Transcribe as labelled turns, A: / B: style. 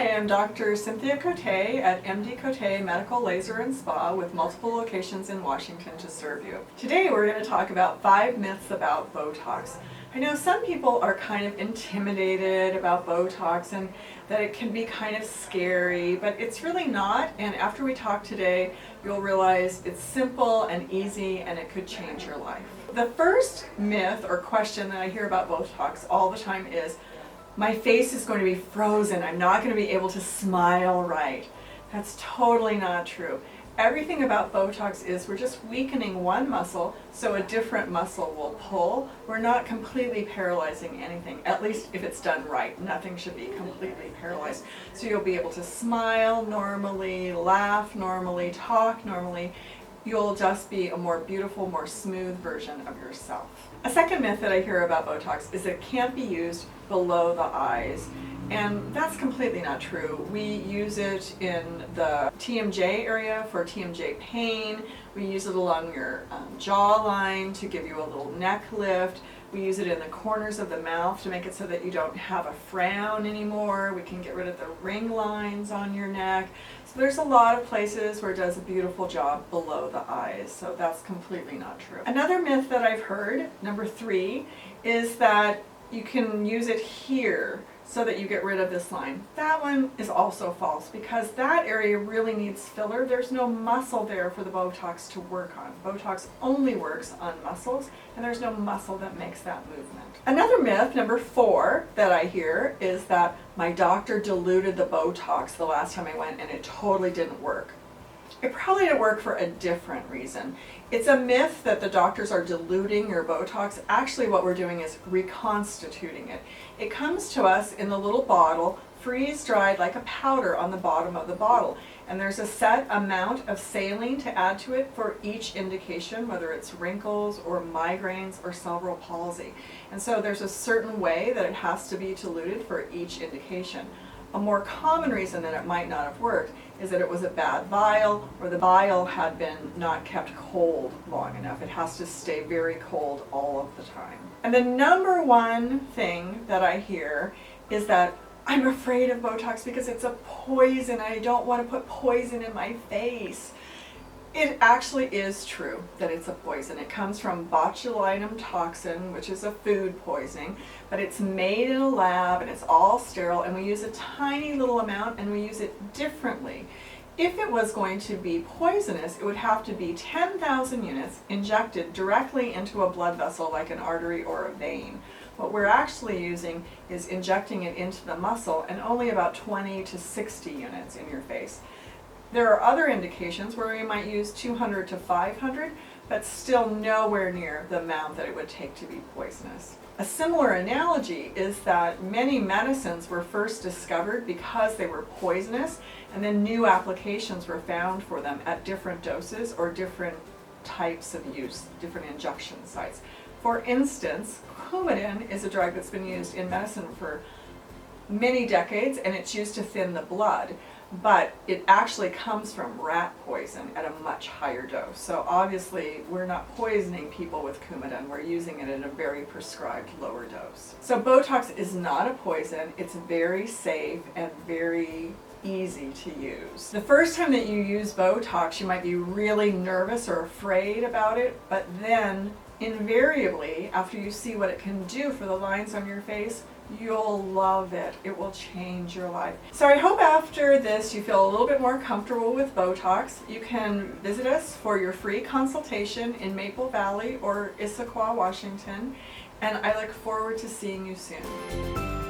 A: Hi, I'm Dr. Cynthia Cote at MD Cote Medical Laser and Spa with multiple locations in Washington to serve you. Today we're going to talk about 5 myths about Botox. I know some people are kind of intimidated about Botox and that it can be kind of scary, but it's really not, and after we talk today you'll realize it's simple and easy and it could change your life. The first myth or question that I hear about Botox all the time is, my face is going to be frozen, I'm not going to be able to smile right. That's totally not true. Everything about Botox is we're just weakening one muscle so a different muscle will pull. We're not completely paralyzing anything, at least if it's done right. Nothing should be completely paralyzed. So you'll be able to smile normally, laugh normally, talk normally. You'll just be a more beautiful, more smooth version of yourself. A second myth that I hear about Botox is it can't be used below the eyes, and that's completely not true. We use it in the TMJ area for TMJ pain. We use it along your jawline to give you a little neck lift. We use it in the corners of the mouth to make it so that you don't have a frown anymore. We can get rid of the ring lines on your neck. So there's a lot of places where it does a beautiful job below the eyes, so that's completely not true. Another myth that I've heard, number 3, is that you can use it here so that you get rid of this line. That one is also false because that area really needs filler. There's no muscle there for the Botox to work on. Botox only works on muscles, and there's no muscle that makes that movement. Another myth, number 4, that I hear is that my doctor diluted the Botox the last time I went and it totally didn't work. It probably didn't work for a different reason. It's a myth that the doctors are diluting your Botox. Actually, what we're doing is reconstituting it. It comes to us in the little bottle, freeze-dried like a powder on the bottom of the bottle. And there's a set amount of saline to add to it for each indication, whether it's wrinkles or migraines or cerebral palsy. And so there's a certain way that it has to be diluted for each indication. A more common reason that it might not have worked is that it was a bad vial, or the vial had been not kept cold long enough. It has to stay very cold all of the time. And the number one thing that I hear is that I'm afraid of Botox because it's a poison. I don't want to put poison in my face. It actually is true that it's a poison. It comes from botulinum toxin, which is a food poisoning, but it's made in a lab and it's all sterile, and we use a tiny little amount and we use it differently. If it was going to be poisonous, it would have to be 10,000 units injected directly into a blood vessel like an artery or a vein. What we're actually using is injecting it into the muscle, and only about 20 to 60 units in your face. There are other indications where we might use 200 to 500, but still nowhere near the amount that it would take to be poisonous. A similar analogy is that many medicines were first discovered because they were poisonous, and then new applications were found for them at different doses or different types of use, different injection sites. For instance, Coumadin is a drug that's been used in medicine for many decades, and it's used to thin the blood. But it actually comes from rat poison at a much higher dose. So obviously we're not poisoning people with Coumadin, we're using it at a very prescribed lower dose. So Botox is not a poison, it's very safe and very easy to use. The first time that you use Botox, you might be really nervous or afraid about it, but then invariably, after you see what it can do for the lines on your face, you'll love it. It will change your life. So I hope after this you feel a little bit more comfortable with Botox. You can visit us for your free consultation in Maple Valley or Issaquah, Washington, and I look forward to seeing you soon.